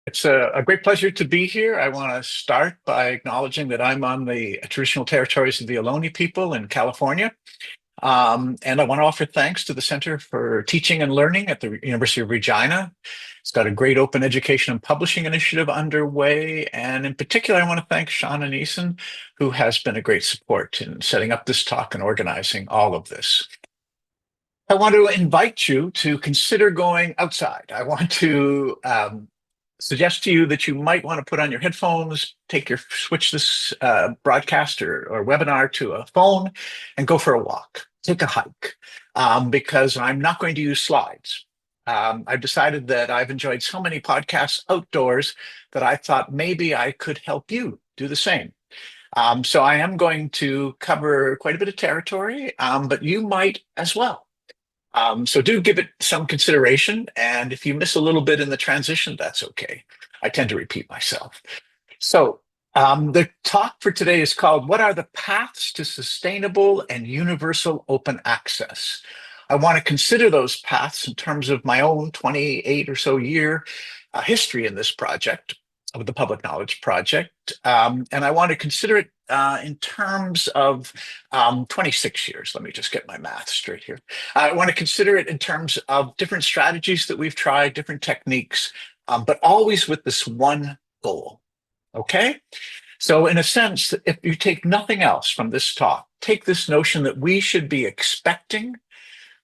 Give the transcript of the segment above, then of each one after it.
It's a great pleasure to be here. I want to start by acknowledging that I'm on the traditional territories of the Ohlone people in California. And I want to offer thanks to the Center for Teaching and Learning at the University of Regina. It's got a great open education and publishing initiative underway. And in particular, I want to thank Sean and Eason, who has been a great support in setting up this talk and organizing all of this. I want to invite you to consider going outside. I want to suggest to you that you might want to put on your headphones, switch this broadcast or webinar to a phone and go for a walk, take a hike, because I'm not going to use slides. I've decided that I've enjoyed so many podcasts outdoors that I thought maybe I could help you do the same. So I am going to cover quite a bit of territory, but you might as well. So do give it some consideration. And if you miss a little bit in the transition, that's okay. I tend to repeat myself. So the talk for today is called, What are the Paths to Sustainable and Universal Open Access? I want to consider those paths in terms of my own 28 or so year history in this project, of the Public Knowledge Project. And I want to consider it in terms of 26 years. Let me just get my math straight here. I want to consider it in terms of different strategies that we've tried, different techniques, but always with this one goal. Okay? So in a sense, if you take nothing else from this talk, take this notion that we should be expecting,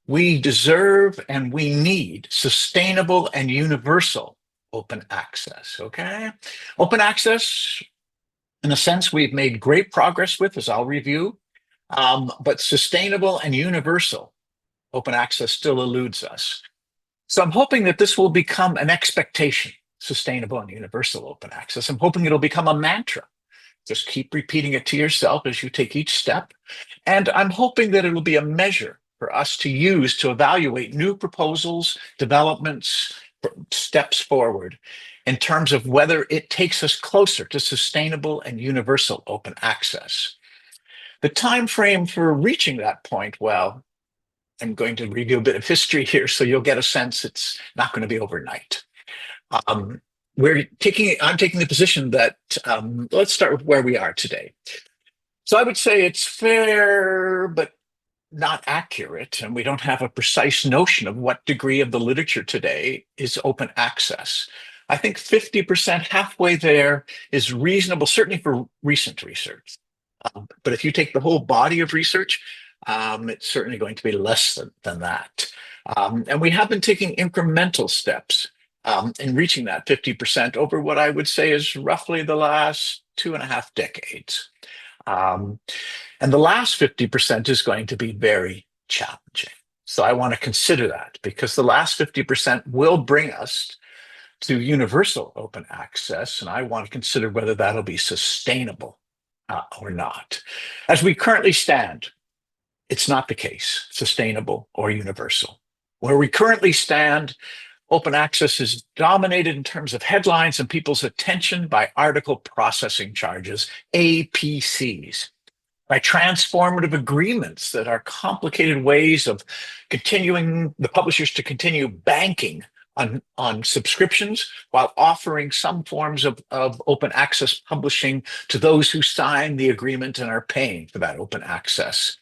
we deserve, and we need sustainable and universal open access, okay? Open access, in a sense, we've made great progress with, as I'll review, but sustainable and universal open access still eludes us. So I'm hoping that this will become an expectation, sustainable and universal open access. I'm hoping it'll become a mantra. Just keep repeating it to yourself as you take each step. And I'm hoping that it'll be a measure for us to use to evaluate new proposals, developments, steps forward in terms of whether it takes us closer to sustainable and universal open access. The time frame for reaching that point, well, I'm going to review a bit of history here so you'll get a sense it's not going to be overnight. I'm taking the position that, let's start with where we are today. So I would say it's fair, but not accurate, and we don't have a precise notion of what degree of the literature today is open access. I think 50%, halfway there, is reasonable, certainly for recent research. But if you take the whole body of research, it's certainly going to be less than that. And we have been taking incremental steps in reaching that 50% over what I would say is roughly the last 2.5 decades. And the last 50% is going to be very challenging. So I want to consider that because the last 50% will bring us to universal open access. And I want to consider whether that'll be sustainable or not. As we currently stand, it's not the case, sustainable or universal. Where we currently stand, open access is dominated in terms of headlines and people's attention by article processing charges, APCs, by transformative agreements that are complicated ways of continuing the publishers to continue banking on subscriptions while offering some forms of open access publishing to those who sign the agreement and are paying for that open access.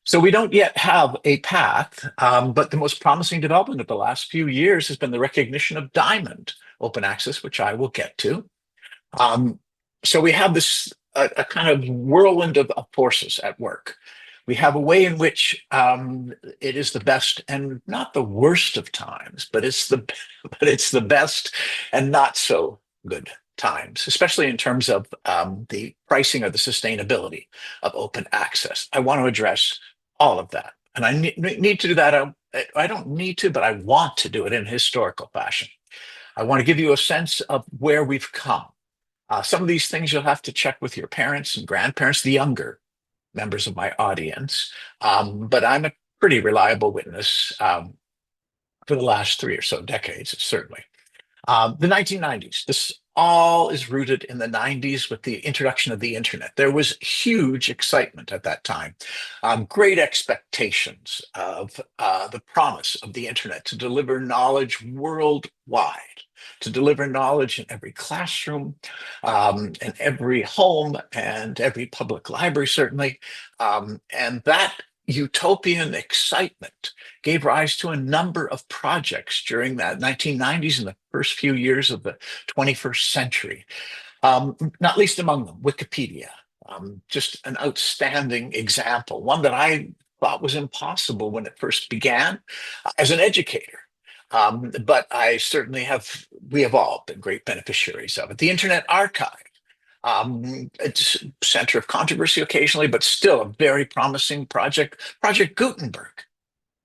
So we don't yet have a path, but the most promising development of the last few years has been the recognition of diamond open access, which I will get to. So we have this a kind of whirlwind of forces at work. We have a way in which it is the best and not the worst of times, but it's the best and not so good times, especially in terms of the pricing or the sustainability of open access. I want to address all of that, and I need to do that. I don't need to, but I want to do it in a historical fashion. I want to give you a sense of where we've come. Some of these things you'll have to check with your parents and grandparents, the younger members of my audience. But I'm a pretty reliable witness for the last 3 or so decades, certainly. The 1990s, all is rooted in the 90s with the introduction of the internet. There was huge excitement at that time, great expectations of the promise of the internet to deliver knowledge worldwide, to deliver knowledge in every classroom, in every home, and every public library, certainly. And that utopian excitement gave rise to a number of projects during that 1990s and the first few years of the 21st century, not least among them, Wikipedia. Just an outstanding example, one that I thought was impossible when it first began as an educator. But we have all been great beneficiaries of it. The Internet Archive, it's a center of controversy occasionally, but still a very promising project. Project Gutenberg,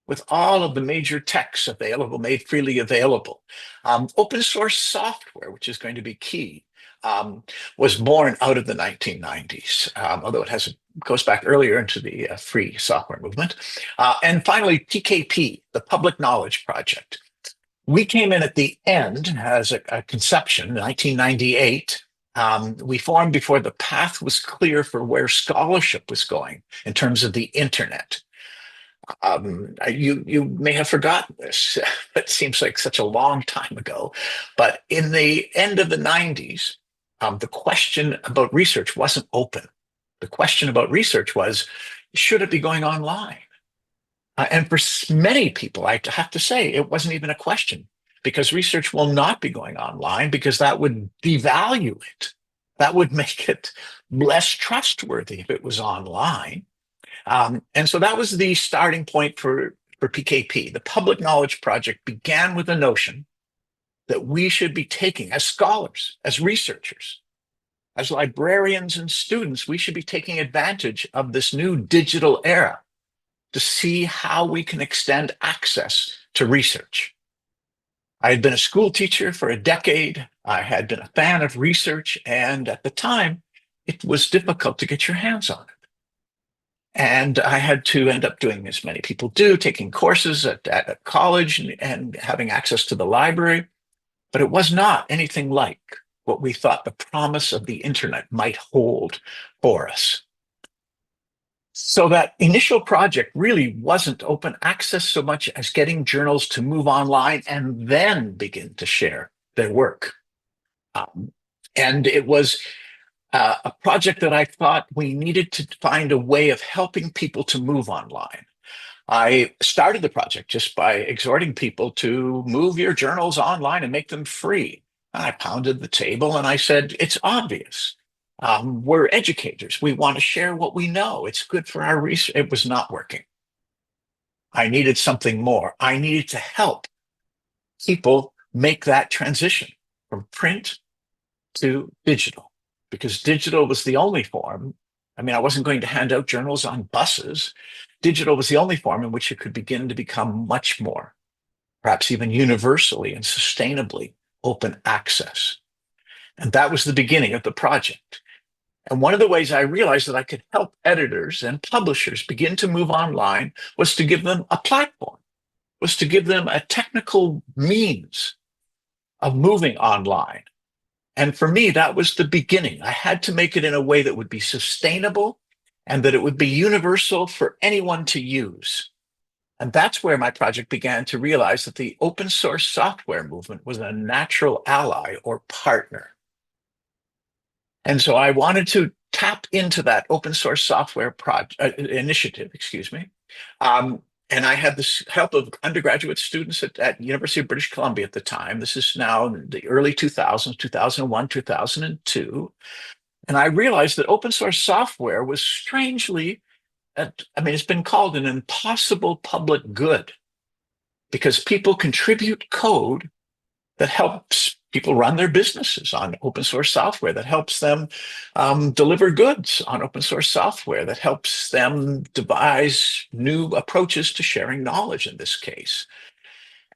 with all of the major texts available, made freely available. Open source software, which is going to be key, was born out of the 1990s, although goes back earlier into the free software movement. And finally, PKP, the Public Knowledge Project. We came in at the end as a conception, 1998. We formed before the path was clear for where scholarship was going in terms of the internet. You may have forgotten this. It seems like such a long time ago. But in the end of the 90s, the question about research wasn't open. The question about research was, should it be going online? And for many people, I have to say, it wasn't even a question, because research will not be going online, because that would devalue it. That would make it less trustworthy if it was online. And so that was the starting point for PKP. The Public Knowledge Project began with the notion that we should be taking, as scholars, as researchers, as librarians and students, we should be taking advantage of this new digital era to see how we can extend access to research. I had been a school teacher for a decade. I had been a fan of research, and at the time, it was difficult to get your hands on it. And I had to end up doing, as many people do, taking courses at college and having access to the library. But it was not anything like what we thought the promise of the internet might hold for us. So that initial project really wasn't open access so much as getting journals to move online and then begin to share their work. And it was a project that I thought we needed to find a way of helping people to move online. I started the project just by exhorting people to move your journals online and make them free. I pounded the table and I said, it's obvious. We're educators. We want to share what we know. It's good for our research. It was not working. I needed something more. I needed to help people make that transition from print to digital, because digital was the only form. I mean, I wasn't going to hand out journals on buses. Digital was the only form in which it could begin to become much more, perhaps even universally and sustainably open access. And that was the beginning of the project. And one of the ways I realized that I could help editors and publishers begin to move online was to give them a platform, was to give them a technical means of moving online. And for me, that was the beginning. I had to make it in a way that would be sustainable and that it would be universal for anyone to use. And that's where my project began to realize that the open source software movement was a natural ally or partner. And so I wanted to tap into that open source software initiative, and I had the help of undergraduate students at University of British Columbia at the time. This is now the early 2000s, 2001, 2002. And I realized that open source software was strangely, it's been called an impossible public good, because people contribute code that helps people run their businesses on open source software, that helps them deliver goods on open source software, that helps them devise new approaches to sharing knowledge in this case.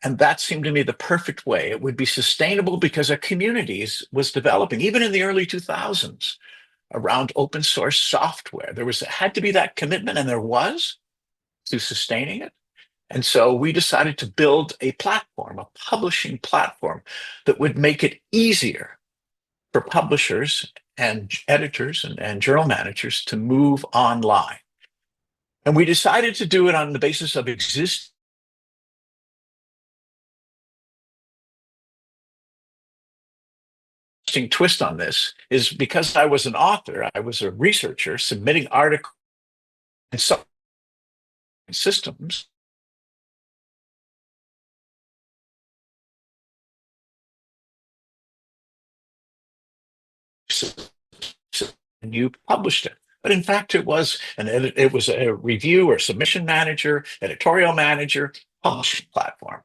And that seemed to me the perfect way. It would be sustainable because a community was developing, even in the early 2000s, around open source software. There had to be that commitment, and there was, to sustaining it. And so we decided to build a platform, a publishing platform that would make it easier for publishers and editors and journal managers to move online. And we decided to do it on the basis of existing twist on this is because I was an author, I was a researcher submitting articles and systems. And you published it. But in fact, it was it was a review or submission manager, editorial manager, publishing platform.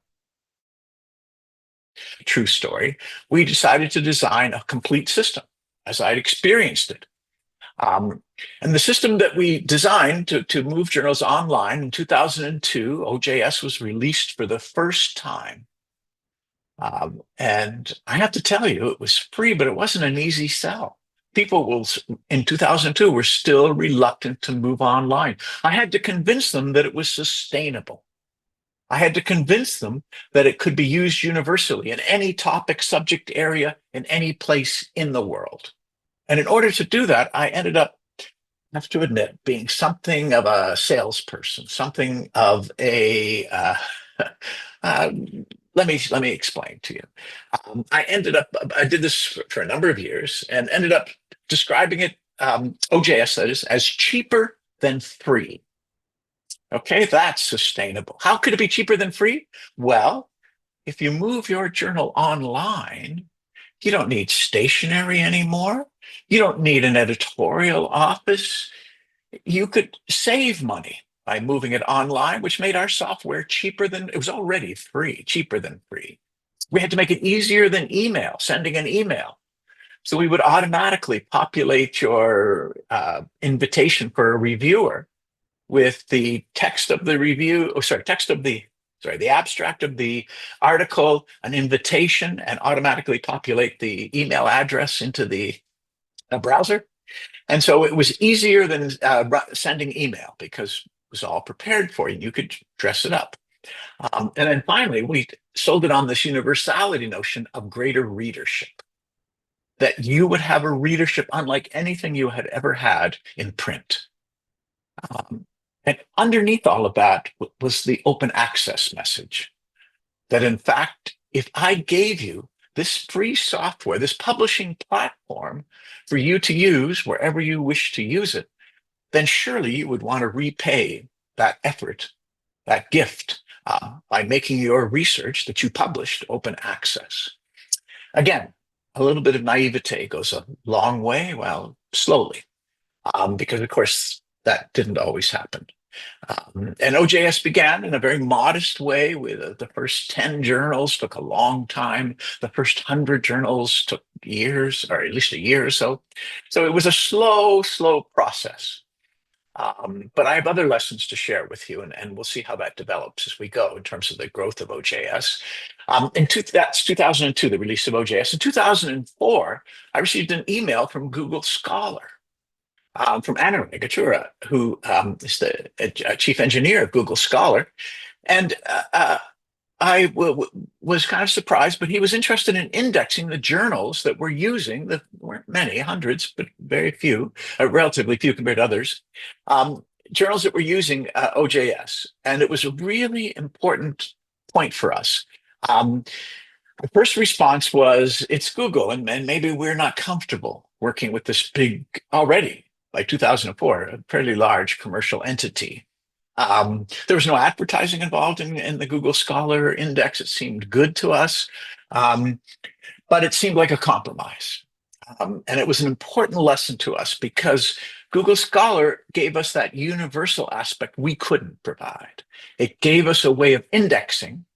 True story. We decided to design a complete system as I'd experienced it. And the system that we designed to move journals online in 2002, OJS was released for the first time. And I have to tell you, it was free, but it wasn't an easy sell. People in 2002 were still reluctant to move online. I had to convince them that it was sustainable. I had to convince them that it could be used universally in any topic, subject area, in any place in the world. And in order to do that, I ended up, I have to admit, being something of a salesperson, something of a let me explain to you. I did this for a number of years and ended up describing it, OJS that is, as cheaper than free. Okay, that's sustainable. How could it be cheaper than free? Well, if you move your journal online, you don't need stationery anymore. You don't need an editorial office. You could save money by moving it online, which made our software cheaper than it was already free, cheaper than free. We had to make it easier than email, sending an email. So we would automatically populate your invitation for a reviewer with the text of the review, the abstract of the article, an invitation, and automatically populate the email address into the browser. And so it was easier than sending email because it was all prepared for you. You could dress it up. And then finally, we sold it on this universality notion of greater readership, that you would have a readership unlike anything you had ever had in print. And underneath all of that was the open access message that, in fact, if I gave you this free software, this publishing platform for you to use wherever you wish to use it, then surely you would want to repay that effort, that gift, by making your research that you published open access. Again, a little bit of naivete goes a long way, well, slowly, because of course that didn't always happen. And OJS began in a very modest way with the first 10 journals took a long time. The first 100 journals took years, or at least a year or so. So it was a slow process. But I have other lessons to share with you, and we'll see how that develops as we go in terms of the growth of OJS. That's 2002, the release of OJS. In 2004, I received an email from Google Scholar. From Anurag Achura, who is the chief engineer of Google Scholar. And I was kind of surprised, but he was interested in indexing the journals that we're using. There weren't many, hundreds, but very few, relatively few compared to others, journals that were using OJS. And it was a really important point for us. The first response was, it's Google, and maybe we're not comfortable working with this big, already, by 2004, a fairly large commercial entity. There was no advertising involved in the Google Scholar Index. It seemed good to us, but it seemed like a compromise. And it was an important lesson to us because Google Scholar gave us that universal aspect we couldn't provide. It gave us a way of indexing,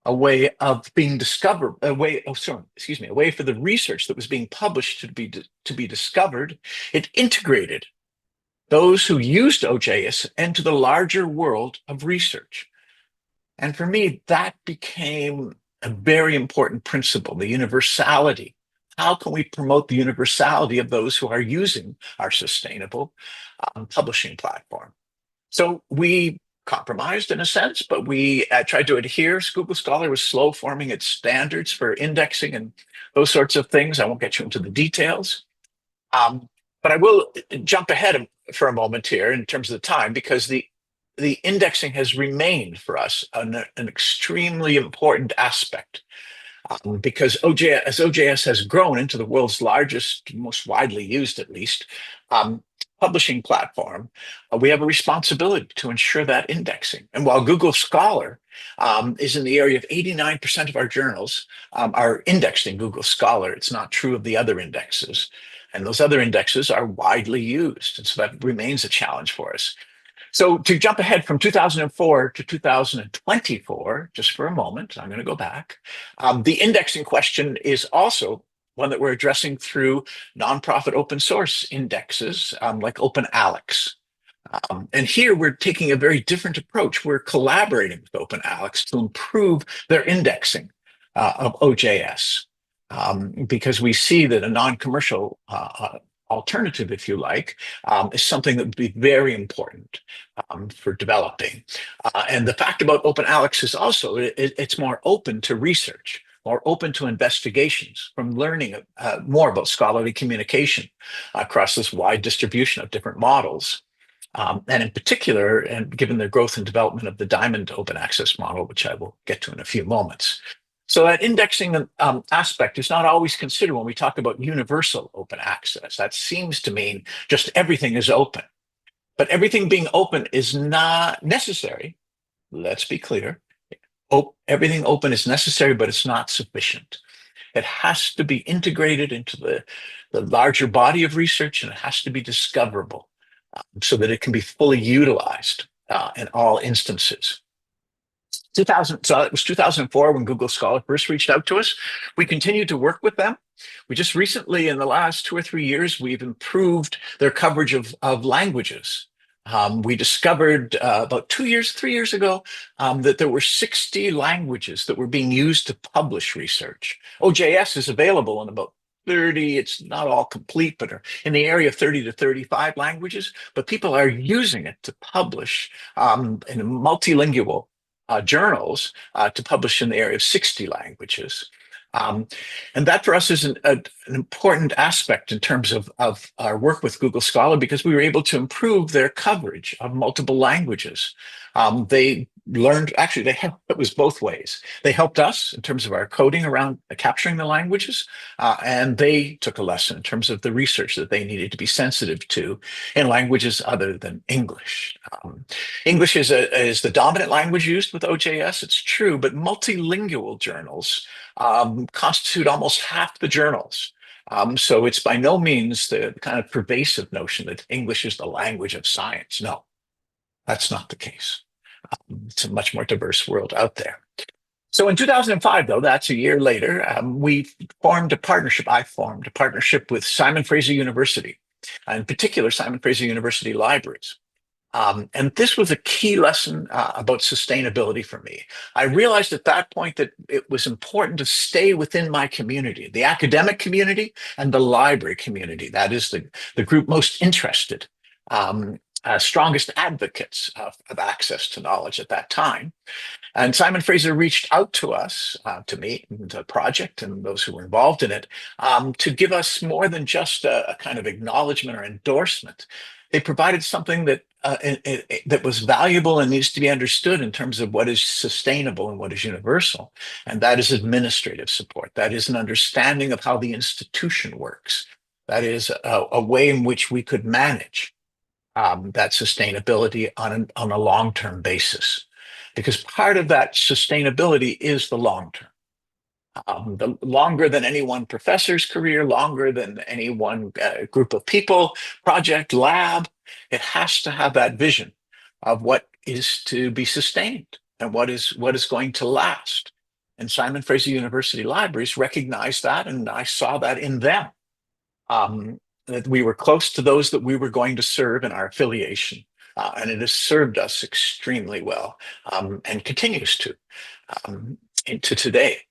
a way of being discovered, a way for the research that was being published to be discovered. It integrated those who used OJS into the larger world of research. And for me, that became a very important principle, the universality. How can we promote the universality of those who are using our sustainable publishing platform? So we compromised in a sense, but we tried to adhere. Google Scholar was slow forming its standards for indexing, those sorts of things. I won't get you into the details. Um, but I will jump ahead for a moment here in terms of the time, because the indexing has remained for us an extremely important aspect, because OJS has grown into the world's largest, most widely used at least, um, publishing platform. We have a responsibility to ensure that indexing. And while Google Scholar is in the area of 89% of our journals are indexed in Google Scholar, it's not true of the other indexes. And those other indexes are widely used. And so that remains a challenge for us. So to jump ahead from 2004 to 2024, just for a moment, I'm going to go back. The indexing question is also one that we're addressing through nonprofit open source indexes like OpenAlex. And here we're taking a very different approach. We're collaborating with OpenAlex to improve their indexing of OJS, because we see that a non-commercial alternative, if you like, is something that would be very important for developing. And the fact about OpenAlex is also it's more open to research, more open to investigations, from learning more about scholarly communication across this wide distribution of different models. And in particular, and given the growth and development of the Diamond open access model, which I will get to in a few moments. So that indexing aspect is not always considered when we talk about universal open access. That seems to mean just everything is open. But everything being open is not necessary. Let's be clear. Everything open is necessary, but it's not sufficient. It has to be integrated into the larger body of research, and it has to be discoverable so that it can be fully utilized in all instances. So it was 2004 when Google Scholar first reached out to us. We continued to work with them. We just recently, in the last 2 or 3 years, we've improved their coverage of languages. We discovered about 3 years ago that there were 60 languages that were being used to publish research. OJS is available in about 30, it's not all complete, but in the area of 30 to 35 languages, but people are using it to publish in multilingual journals to publish in the area of 60 languages. And that for us is an important aspect in terms of our work with Google Scholar, because we were able to improve their coverage of multiple languages. They learned, actually, it was both ways. They helped us in terms of our coding around capturing the languages, and they took a lesson in terms of the research that they needed to be sensitive to in languages other than English. English is the dominant language used with OJS, it's true, but multilingual journals constitute almost half the journals. So it's by no means the kind of pervasive notion that English is the language of science. No, that's not the case. It's a much more diverse world out there. So in 2005, though, that's a year later, we formed a partnership. I formed a partnership with Simon Fraser University, in particular, Simon Fraser University Libraries. And this was a key lesson about sustainability for me. I realized at that point that it was important to stay within my community, the academic community and the library community. That is the group most interested, strongest advocates of access to knowledge at that time. And Simon Fraser reached out to us, to me, the project, and those who were involved in it, to give us more than just a kind of acknowledgement or endorsement. They provided something that that was valuable and needs to be understood in terms of what is sustainable and what is universal. And that is administrative support. That is an understanding of how the institution works. That is a way in which we could manage that sustainability on a long-term basis. Because part of that sustainability is the long-term. The longer than any one professor's career, longer than any one group of people, project, lab, it has to have that vision of what is to be sustained and what is going to last. And Simon Fraser University Libraries recognized that, and I saw that in them. That we were close to those that we were going to serve in our affiliation. And it has served us extremely well, and continues to into today.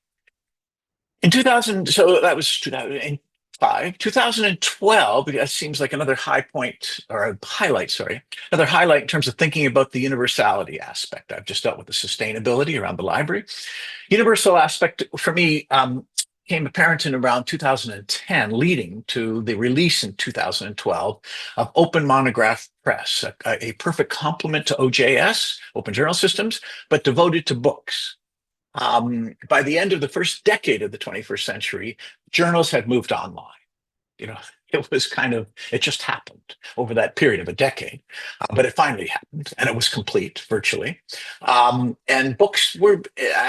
In 2000, so that was 2005. 2012, that seems like another high point, or a highlight, sorry, another highlight in terms of thinking about the universality aspect. I've just dealt with the sustainability around the library. Universal aspect for me became apparent in around 2010, leading to the release in 2012 of Open Monograph Press, a perfect complement to OJS, Open Journal Systems, but devoted to books. By the end of the first decade of the 21st century, journals had moved online. You know, it just happened over that period of a decade, but it finally happened and it was complete virtually. And books were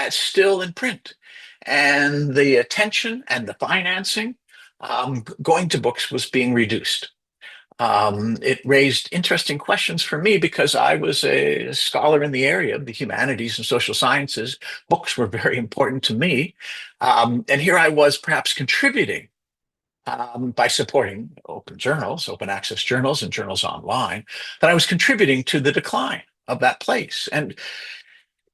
still in print. And the attention and the financing going to books was being reduced. It raised interesting questions for me because I was a scholar in the area of the humanities and social sciences. Books were very important to me. And here I was perhaps contributing by supporting open journals, open access journals, and journals online, that I was contributing to the decline of that place. And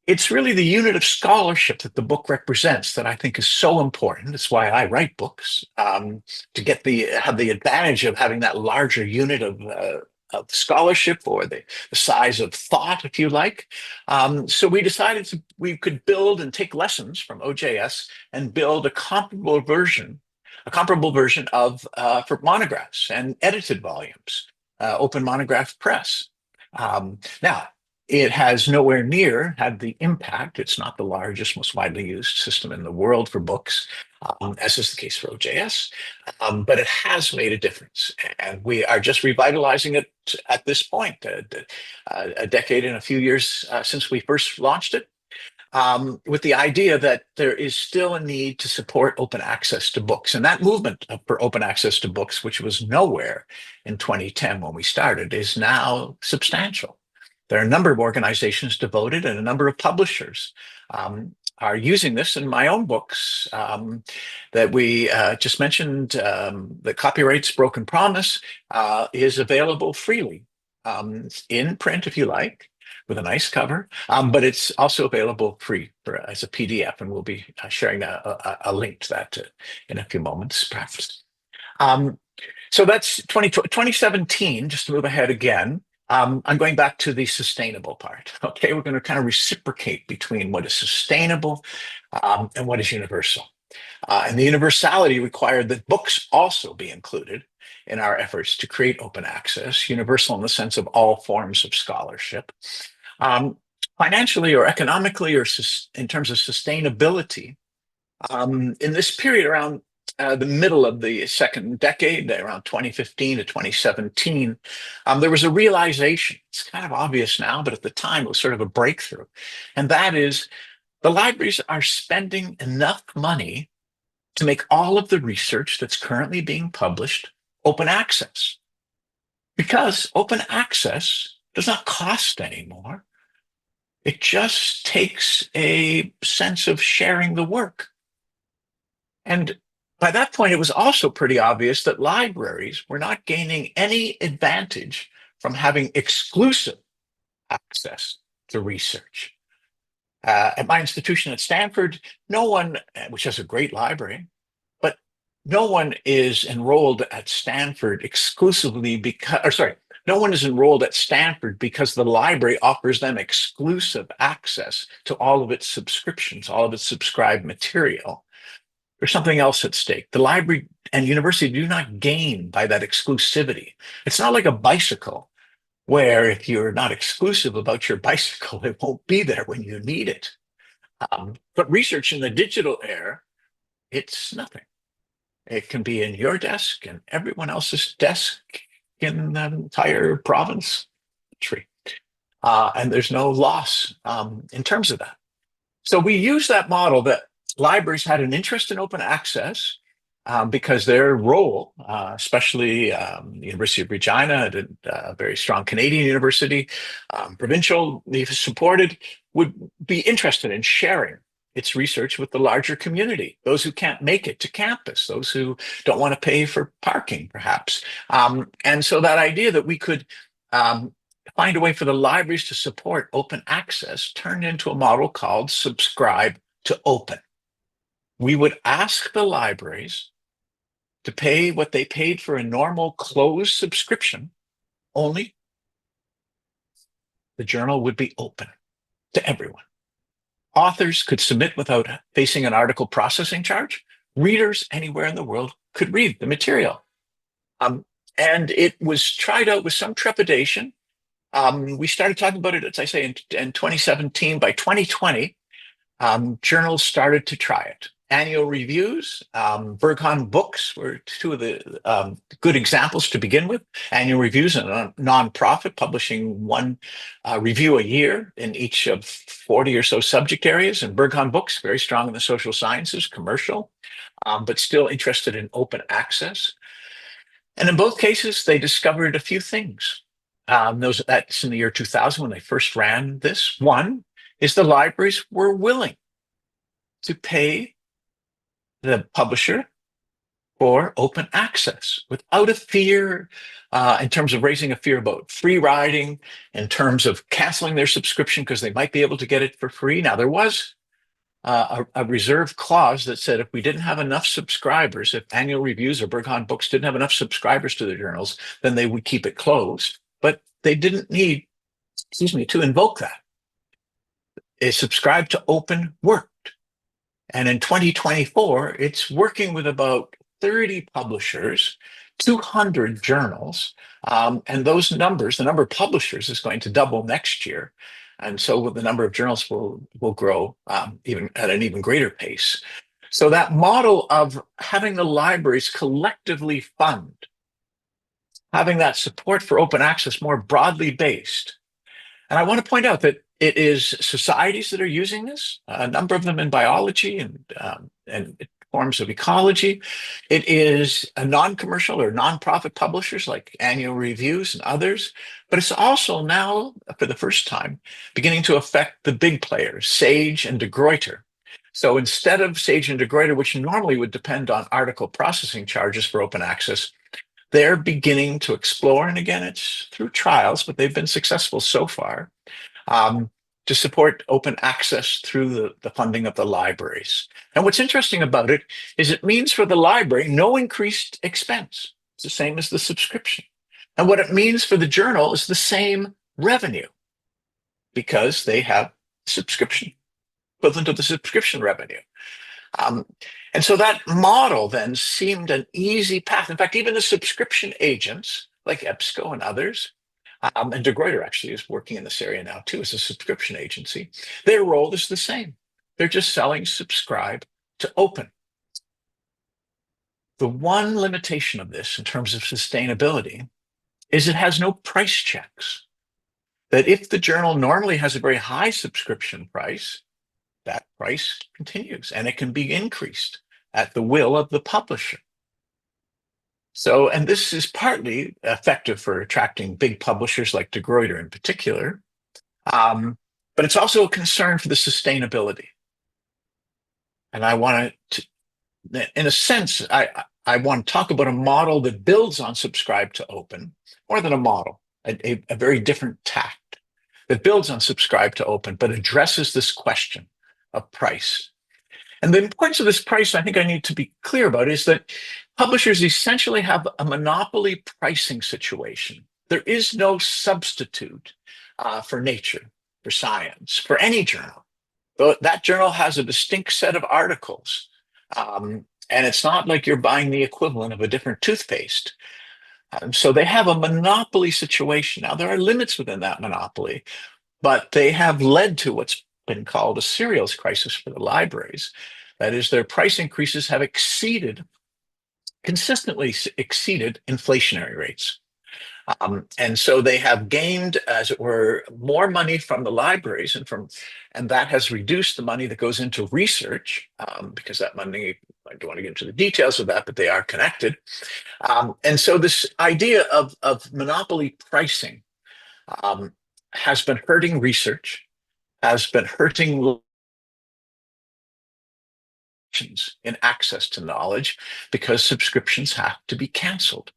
it's really the unit of scholarship that the book represents that I think is so important. It's why I write books, to have the advantage of having that larger unit of scholarship, or the size of thought, if you like. So we decided we could build and take lessons from OJS and build a comparable version of for monographs and edited volumes, Open Monograph Press. Now, it has nowhere near had the impact. It's not the largest, most widely used system in the world for books, as is the case for OJS, but it has made a difference. And we are just revitalizing it at this point, a decade and a few years since we first launched it, with the idea that there is still a need to support open access to books. And that movement for open access to books, which was nowhere in 2010 when we started, is now substantial. There are a number of organizations devoted, and a number of publishers are using this. In my own books that we just mentioned, the Copyright's Broken Promise is available freely in print, if you like, with a nice cover, but it's also available free as a PDF, and we'll be sharing a link to that in a few moments, perhaps. So that's 2017, just to move ahead again. I'm going back to the sustainable part. Okay, we're going to kind of reciprocate between what is sustainable and what is universal. And the universality required that books also be included in our efforts to create open access, universal in the sense of all forms of scholarship. Financially or economically, or in terms of sustainability, in this period around the middle of the second decade, around 2015 to 2017, there was a realization. It's kind of obvious now, but at the time it was sort of a breakthrough. And that is, the libraries are spending enough money to make all of the research that's currently being published open access. Because open access does not cost anymore. It just takes a sense of sharing the work. And by that point, it was also pretty obvious that libraries were not gaining any advantage from having exclusive access to research. At my institution at Stanford, no one, which has a great library, but no one is enrolled at Stanford exclusively no one is enrolled at Stanford because the library offers them exclusive access to all of its subscriptions, all of its subscribed material. There's something else at stake. The library and university do not gain by that exclusivity. It's not like a bicycle, where if you're not exclusive about your bicycle, it won't be there when you need it. But research in the digital era, it's nothing. It can be in your desk and everyone else's desk in the entire province, country. And there's no loss in terms of that. So we use that model that libraries had an interest in open access because their role, especially the University of Regina, a very strong Canadian university, provincially supported, would be interested in sharing its research with the larger community, those who can't make it to campus, those who don't want to pay for parking, perhaps. And so that idea that we could find a way for the libraries to support open access turned into a model called Subscribe to Open. We would ask the libraries to pay what they paid for a normal closed subscription, only the journal would be open to everyone. Authors could submit without facing an article processing charge. readers anywhere in the world could read the material. Um, and it was tried out with some trepidation. We started talking about it, as I say, in 2017. By 2020, journals started to try it. Annual reviews, Berghahn Books were two of the good examples to begin with. Annual reviews, a nonprofit publishing one review a year in each of 40 or so subject areas. And Berghahn Books, very strong in the social sciences, commercial, but still interested in open access. And in both cases, they discovered a few things. That's in the year 2000 when they first ran this. One is the libraries were willing to pay the publisher for open access without a fear, in terms of raising a fear about free riding, in terms of canceling their subscription because they might be able to get it for free. Now, there was a reserve clause that said if we didn't have enough subscribers, if Annual Reviews or Berghahn Books didn't have enough subscribers to their journals, then they would keep it closed. But they didn't need, to invoke that. A subscribe to open worked. And in 2024, it's working with about 30 publishers, 200 journals, and those numbers, the number of publishers is going to double next year. And so the number of journals will grow even at an even greater pace. So that model of having the libraries collectively fund, having that support for open access more broadly based. And I want to point out that it is societies that are using this, a number of them in biology and forms of ecology. It is a non-commercial or nonprofit publishers like Annual Reviews and others, but it's also now, for the first time, beginning to affect the big players, Sage and de Gruyter. So instead of Sage and de Gruyter, which normally would depend on article processing charges for open access, they're beginning to explore, and again, it's through trials, but they've been successful so far, to support open access through the funding of the libraries. And what's interesting about it is it means for the library no increased expense. It's the same as the subscription. And what it means for the journal is the same revenue because they have subscription, equivalent of the subscription revenue. And so that model then seemed an easy path. In fact, even the subscription agents like EBSCO and others, and de Gruyter actually is working in this area now too as a subscription agency. Their role is the same. They're just selling subscribe to open. The one limitation of this in terms of sustainability is it has no price checks. That if the journal normally has a very high subscription price, that price continues and it can be increased at the will of the publisher. So, and this is partly effective for attracting big publishers like de Gruyter in particular, but it's also a concern for the sustainability. And I want to, in a sense, I want to talk about a model that builds on subscribe to open, more than a model, a very different tact that builds on subscribe to open, but addresses this question of price. And the importance of this price, I think I need to be clear about, is that publishers essentially have a monopoly pricing situation. There is no substitute for nature, for science, for any journal. That journal has a distinct set of articles. And it's not like you're buying the equivalent of a different toothpaste. So they have a monopoly situation. Now, there are limits within that monopoly, but they have led to what's been called a cereals crisis for the libraries. That is, their price increases have consistently exceeded inflationary rates. And so they have gained, as it were, more money from the libraries and that has reduced the money that goes into research, because that money, I don't want to get into the details of that, but they are connected. And so this idea of monopoly pricing has been hurting research, has been hurting in access to knowledge because subscriptions have to be canceled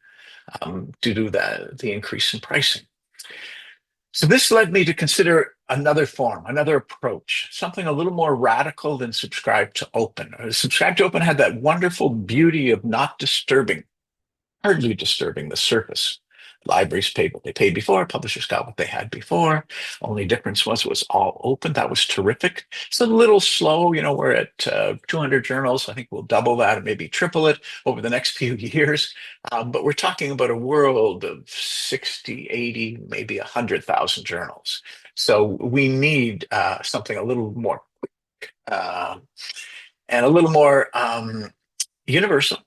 due to the increase in pricing. So this led me to consider another form, another approach, something a little more radical than subscribe to open. Subscribe to open had that wonderful beauty of not disturbing, hardly disturbing the surface, libraries paid what they paid before, publishers got what they had before. Only difference was it was all open. That was terrific. It's a little slow. We're at 200 journals. I think we'll double that and maybe triple it over the next few years. But we're talking about a world of 60, 80, maybe 100,000 journals. So we need something a little more uh, and a little more universal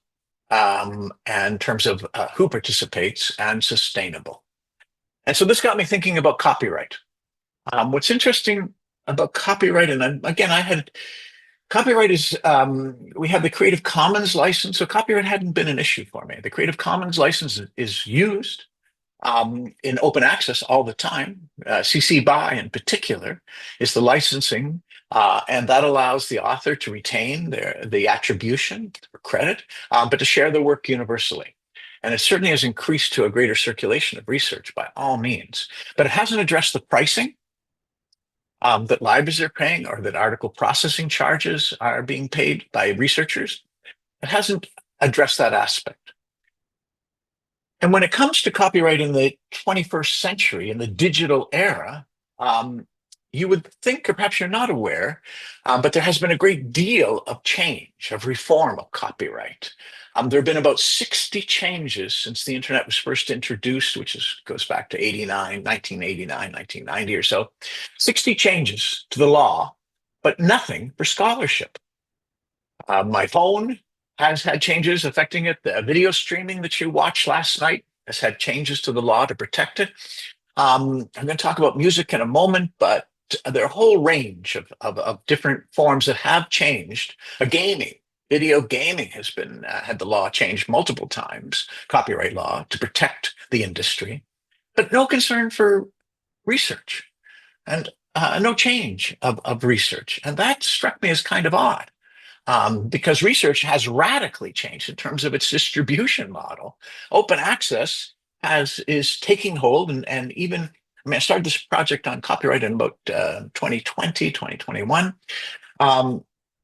and in terms of who participates and sustainable. And so this got me thinking about copyright. What's interesting about copyright, and again, I had copyright is we have the Creative Commons license, so copyright hadn't been an issue for me. The Creative Commons license is used in open access all the time. CC BY in particular is the licensing, and that allows the author to retain the attribution or credit, but to share the work universally. And it certainly has increased to a greater circulation of research by all means, but it hasn't addressed the pricing that libraries are paying or that article processing charges are being paid by researchers. It hasn't addressed that aspect. And when it comes to copyright in the 21st century, in the digital era, you would think, or perhaps you're not aware, but there has been a great deal of change, of reform of copyright. There have been about 60 changes since the internet was first introduced, which goes back to 1989, 1990 or so. 60 changes to the law, but nothing for scholarship. My phone has had changes affecting it. The video streaming that you watched last night has had changes to the law to protect it. I'm going to talk about music in a moment, but there are a whole range of different forms that have changed. Gaming, video gaming has been had the law changed multiple times, copyright law, to protect the industry, but no concern for research and no change of research. And that struck me as kind of odd. Because research has radically changed in terms of its distribution model. Open access is taking hold, and even, I started this project on copyright in about 2020, 2021.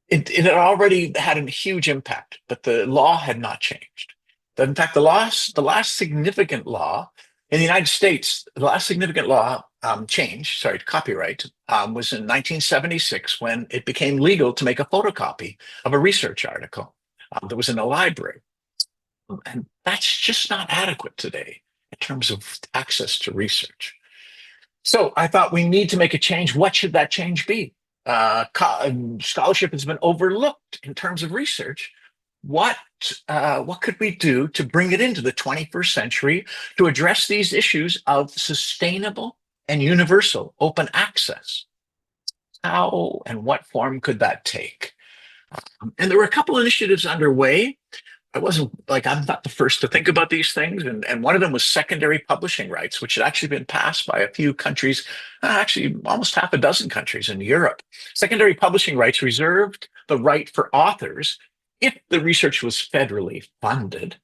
It had already had a huge impact, but the law had not changed. In fact, the last significant law in the United States, the last significant law change, to copyright, was in 1976 when it became legal to make a photocopy of a research article that was in a library. And that's just not adequate today in terms of access to research. So I thought we need to make a change. What should that change be? Scholarship has been overlooked in terms of research. What could we do to bring it into the 21st century to address these issues of sustainable and universal open access? How and what form could that take? And there were a couple initiatives underway. I'm not the first to think about these things. And one of them was secondary publishing rights, which had actually been passed by a few countries, actually almost half a dozen countries in Europe. Secondary publishing rights reserved the right for authors, if the research was federally funded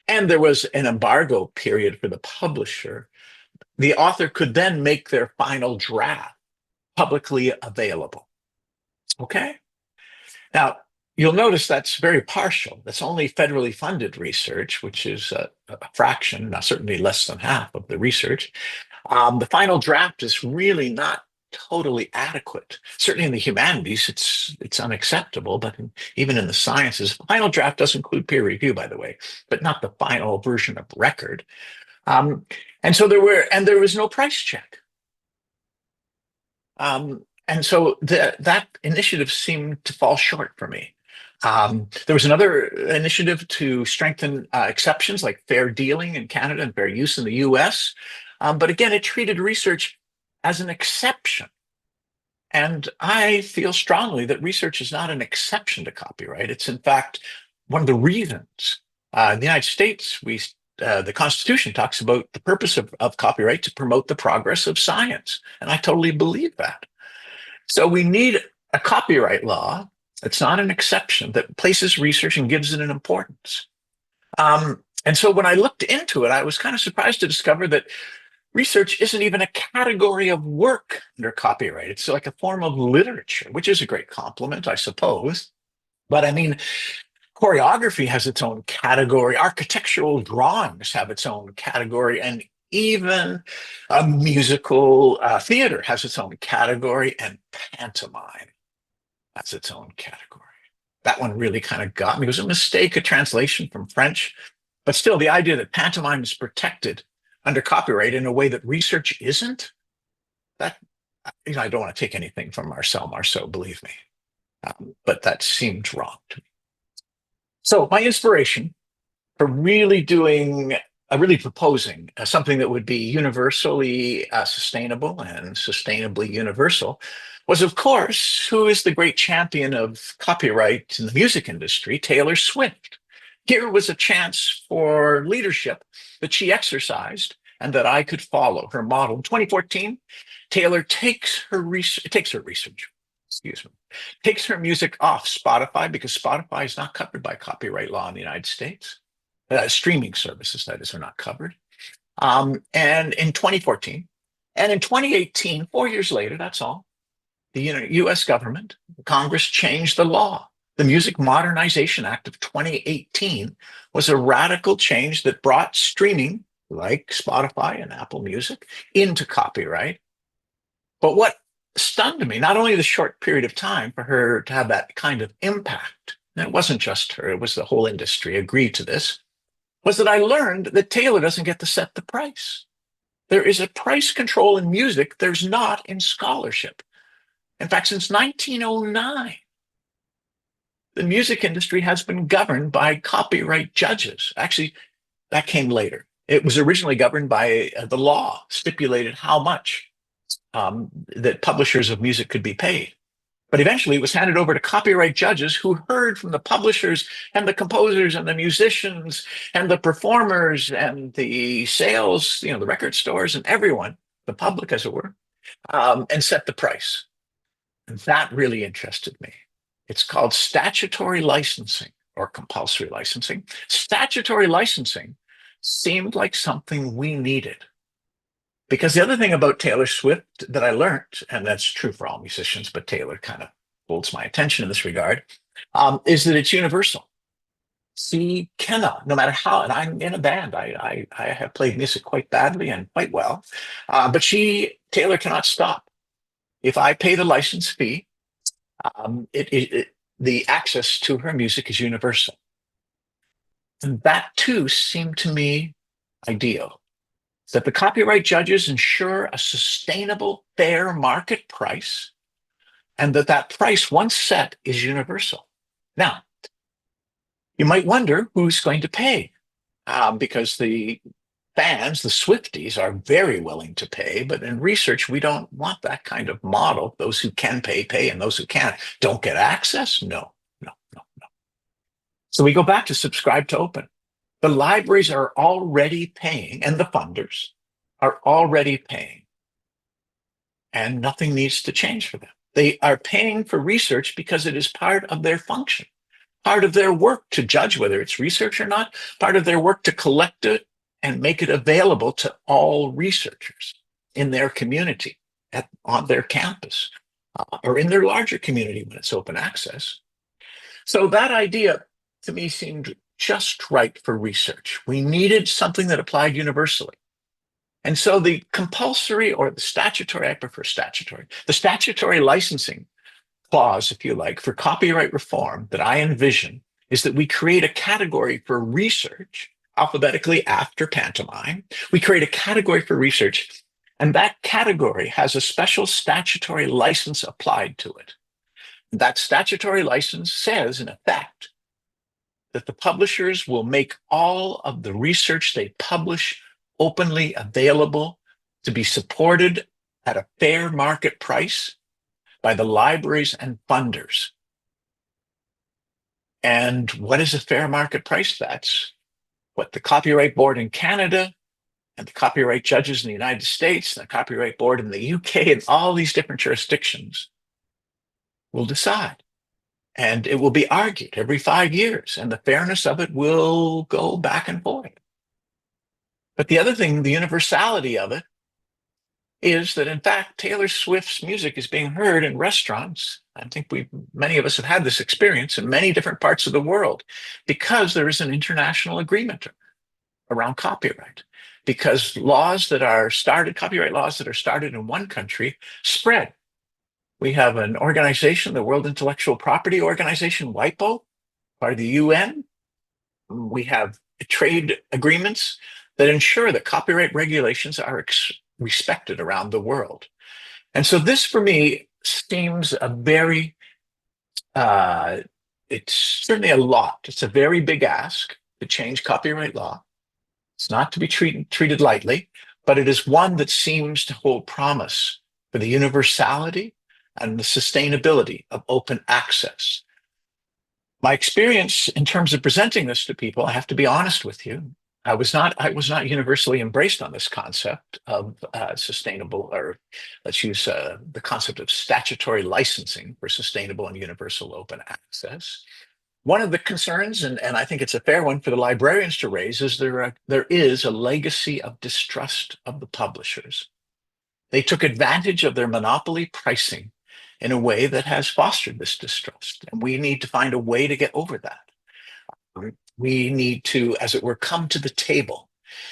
and there was an embargo period for the publisher, the author could then make their final draft publicly available. Okay? Now, you'll notice that's very partial. That's only federally funded research, which is a fraction, certainly less than half of the research. The final draft is really not totally adequate. Certainly in the humanities, it's unacceptable, but even in the sciences, the final draft does include peer review, by the way, but not the final version of record. And so there was no price check. And so that initiative seemed to fall short for me. There was another initiative to strengthen exceptions like fair dealing in Canada and fair use in the US. But again, it treated research as an exception. And I feel strongly that research is not an exception to copyright. It's in fact one of the reasons. In the United States, the Constitution talks about the purpose of copyright to promote the progress of science. And I totally believe that. So we need a copyright law that's not an exception, that places research and gives it an importance. And so when I looked into it, I was kind of surprised to discover that research isn't even a category of work under copyright. It's like a form of literature, which is a great compliment, I suppose. But Choreography has its own category. Architectural drawings have its own category. And even a musical theater has its own category. And pantomime has its own category. That one really kind of got me. It was a mistake, a translation from French. But still, the idea that pantomime is protected under copyright in a way that research isn't, that, I don't want to take anything from Marceau, believe me. But that seemed wrong to me. So my inspiration for really proposing something that would be universally sustainable and sustainably universal was, of course, who is the great champion of copyright in the music industry, Taylor Swift. Here was a chance for leadership that she exercised and that I could follow her model. In 2014, Taylor takes her research, takes her music off Spotify because Spotify is not covered by copyright law in the United States. Streaming services, that is, are not covered. And in 2014, and in 2018, 4 years later, that's all, the US government, Congress changed the law. The Music Modernization Act of 2018 was a radical change that brought streaming, like Spotify and Apple Music, into copyright. But what stunned me, not only the short period of time for her to have that kind of impact, and it wasn't just her, it was the whole industry agreed to this, was that I learned that Taylor doesn't get to set the price. There is a price control in music there's not in scholarship. In fact, since 1909, the music industry has been governed by copyright judges. Actually, that came later. It was originally governed by the law, stipulated how much that publishers of music could be paid. But eventually it was handed over to copyright judges who heard from the publishers and the composers and the musicians and the performers and the sales, the record stores and everyone, the public as it were, and set the price. And that really interested me. It's called statutory licensing or compulsory licensing. Statutory licensing seemed like something we needed. Because the other thing about Taylor Swift that I learned, and that's true for all musicians, but Taylor kind of holds my attention in this regard, is that it's universal. She cannot, no matter how, and I'm in a band, I have played music quite badly and quite well, but Taylor cannot stop. If I pay the license fee, the access to her music is universal. And that too seemed to me ideal. That the copyright judges ensure a sustainable, fair market price, and that price, once set, is universal. Now, you might wonder who's going to pay, because the fans, the Swifties, are very willing to pay, but in research, we don't want that kind of model. Those who can pay, and those who can't don't get access? No. So we go back to subscribe to open. The libraries are already paying, and the funders are already paying, and nothing needs to change for them. They are paying for research because it is part of their function, part of their work to judge whether it's research or not, part of their work to collect it and make it available to all researchers in their community, on their campus, or in their larger community when it's open access. So that idea, to me, seemed just right for research. We needed something that applied universally. And so the compulsory or the statutory, I prefer statutory, the statutory licensing clause, if you like, for copyright reform that I envision is that we create a category for research alphabetically after pantomime. We create a category for research, and that category has a special statutory license applied to it. That statutory license says, in effect, that the publishers will make all of the research they publish openly available to be supported at a fair market price by the libraries and funders. And what is a fair market price? That's what the Copyright Board in Canada and the copyright judges in the United States and the Copyright Board in the UK and all these different jurisdictions will decide. And it will be argued every 5 years, and the fairness of it will go back and forth. But the other thing, the universality of it, is that in fact Taylor Swift's music is being heard in restaurants. I think many of us have had this experience in many different parts of the world because there is an international agreement around copyright. Because copyright laws that are started in one country spread. We have an organization, the World Intellectual Property Organization, WIPO, part of the UN. We have trade agreements that ensure that copyright regulations are respected around the world. And so this for me seems it's certainly a lot. It's a very big ask to change copyright law. It's not to be treated lightly, but it is one that seems to hold promise for the universality and the sustainability of open access. My experience in terms of presenting this to people, I have to be honest with you, I was not universally embraced on this concept of sustainable, or let's use the concept of statutory licensing for sustainable and universal open access. One of the concerns, and I think it's a fair one for the librarians to raise, is there is a legacy of distrust of the publishers. They took advantage of their monopoly pricing in a way that has fostered this distrust, and we need to find a way to get over that. We need to, as it were, come to the table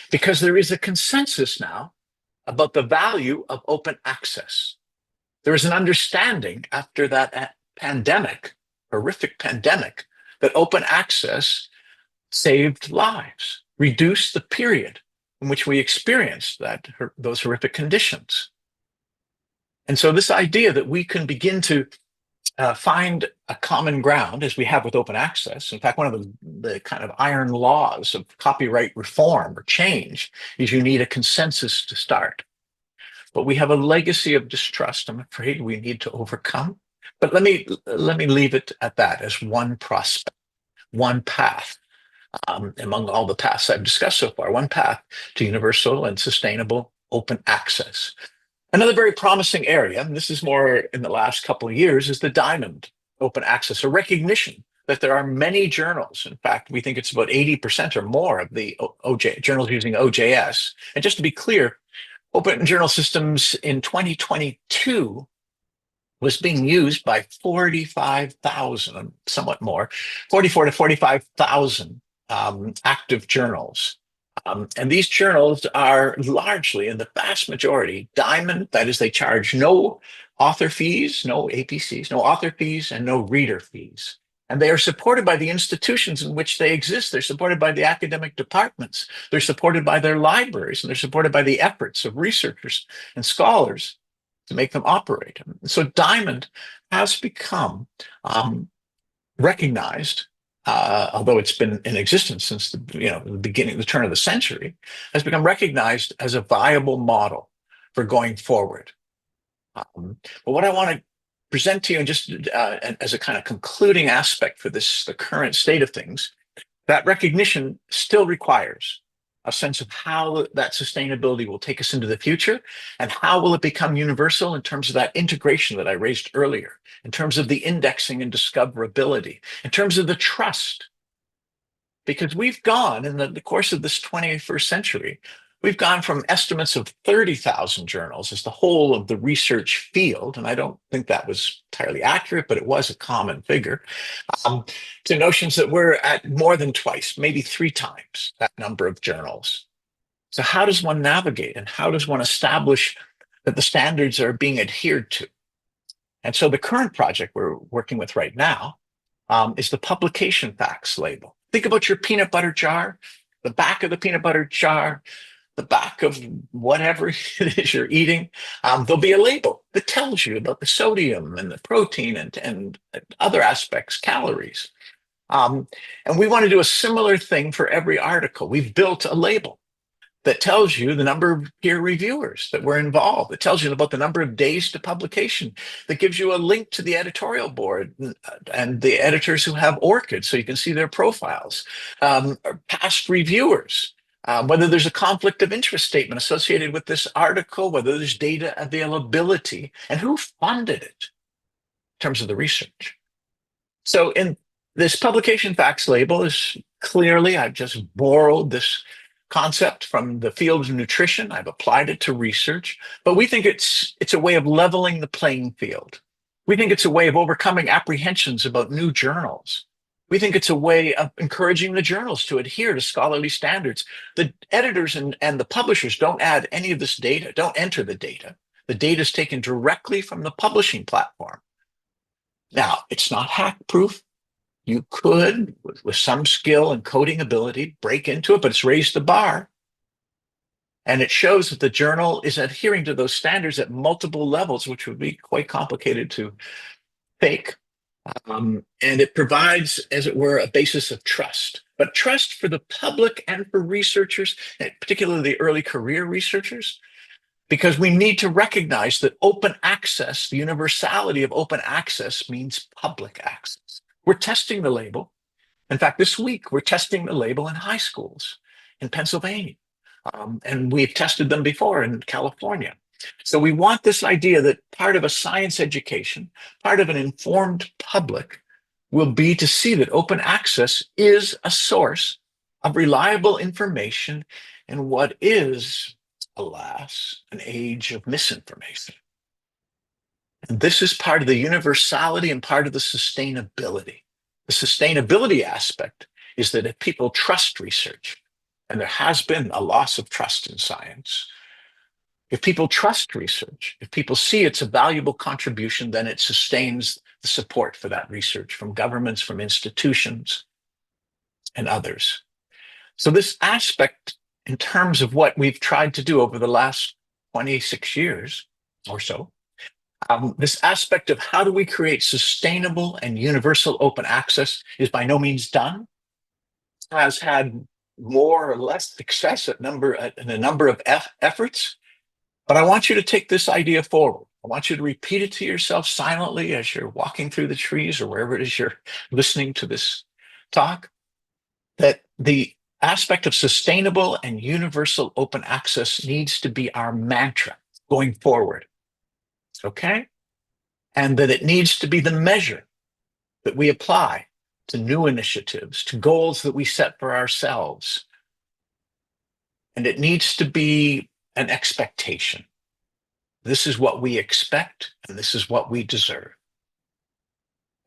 because there is a consensus now about the value of open access. There is an understanding after that horrific pandemic, that open access saved lives, reduced the period in which we experienced those horrific conditions. And so this idea that we can begin to find a common ground, as we have with open access. In fact, one of the kind of iron laws of copyright reform or change is you need a consensus to start. But we have a legacy of distrust, I'm afraid, we need to overcome. But let me leave it at that as one prospect, one path among all the paths I've discussed so far, one path to universal and sustainable open access. Another very promising area, and this is more in the last couple of years, is the Diamond open access, a recognition that there are many journals. In fact, we think it's about 80% or more of the journals using OJS. And just to be clear, open journal systems in 2022 was being used by 45,000, somewhat more, 44 to 45,000 active journals. And these journals are largely, in the vast majority, Diamond. That is, they charge no author fees, no APCs, no author fees, and no reader fees. And they are supported by the institutions in which they exist. They're supported by the academic departments. They're supported by their libraries, and they're supported by the efforts of researchers and scholars to make them operate. So Diamond has become recognized, although it's been in existence since the turn of the century, has become recognized as a viable model for going forward. But what I want to present to you, and just as a kind of concluding aspect for the current state of things, that recognition still requires a sense of how that sustainability will take us into the future, and how will it become universal in terms of that integration that I raised earlier, in terms of the indexing and discoverability, in terms of the trust. Because we've gone, in the course of this 21st century, we've gone from estimates of 30,000 journals as the whole of the research field, and I don't think that was entirely accurate, but it was a common figure, to notions that we're at more than twice, maybe 3 times that number of journals. So how does one navigate, and how does one establish that the standards are being adhered to? And so the current project we're working with right now is the publication facts label. Think about your peanut butter jar, the back of the peanut butter jar, the back of whatever it is you're eating. There'll be a label that tells you about the sodium and the protein and other aspects, calories. And we want to do a similar thing for every article. We've built a label that tells you the number of peer reviewers that were involved. It tells you about the number of days to publication. That gives you a link to the editorial board and the editors who have ORCID, so you can see their profiles. Past reviewers, whether there's a conflict of interest statement associated with this article, whether there's data availability, and who funded it in terms of the research. So in this publication facts label is clearly, I've just borrowed this concept from the field of nutrition. I've applied it to research, but we think it's a way of leveling the playing field. We think it's a way of overcoming apprehensions about new journals. We think it's a way of encouraging the journals to adhere to scholarly standards. The editors and the publishers don't add any of this data, don't enter the data. The data is taken directly from the publishing platform. Now, it's not hack proof. You could, with some skill and coding ability, break into it, but it's raised the bar. And it shows that the journal is adhering to those standards at multiple levels, which would be quite complicated to fake. And it provides, as it were, a basis of trust, but trust for the public and for researchers, and particularly the early career researchers, because we need to recognize that open access, the universality of open access, means public access. We're testing the label. In fact, this week, we're testing the label in high schools in Pennsylvania. And we've tested them before in California. So we want this idea that part of a science education, part of an informed public, will be to see that open access is a source of reliable information in what is, alas, an age of misinformation. And this is part of the universality and part of the sustainability. The sustainability aspect is that if people trust research, and there has been a loss of trust in science, if people trust research, if people see it's a valuable contribution, then it sustains the support for that research from governments, from institutions, and others. So this aspect, in terms of what we've tried to do over the last 26 years or so, this aspect of how do we create sustainable and universal open access is by no means done, has had more or less success in a number of efforts. But I want you to take this idea forward. I want you to repeat it to yourself silently as you're walking through the trees or wherever it is you're listening to this talk, that the aspect of sustainable and universal open access needs to be our mantra going forward. Okay? And that it needs to be the measure that we apply to new initiatives, to goals that we set for ourselves. And it needs to be an expectation. This is what we expect, and this is what we deserve.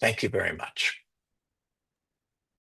Thank you very much.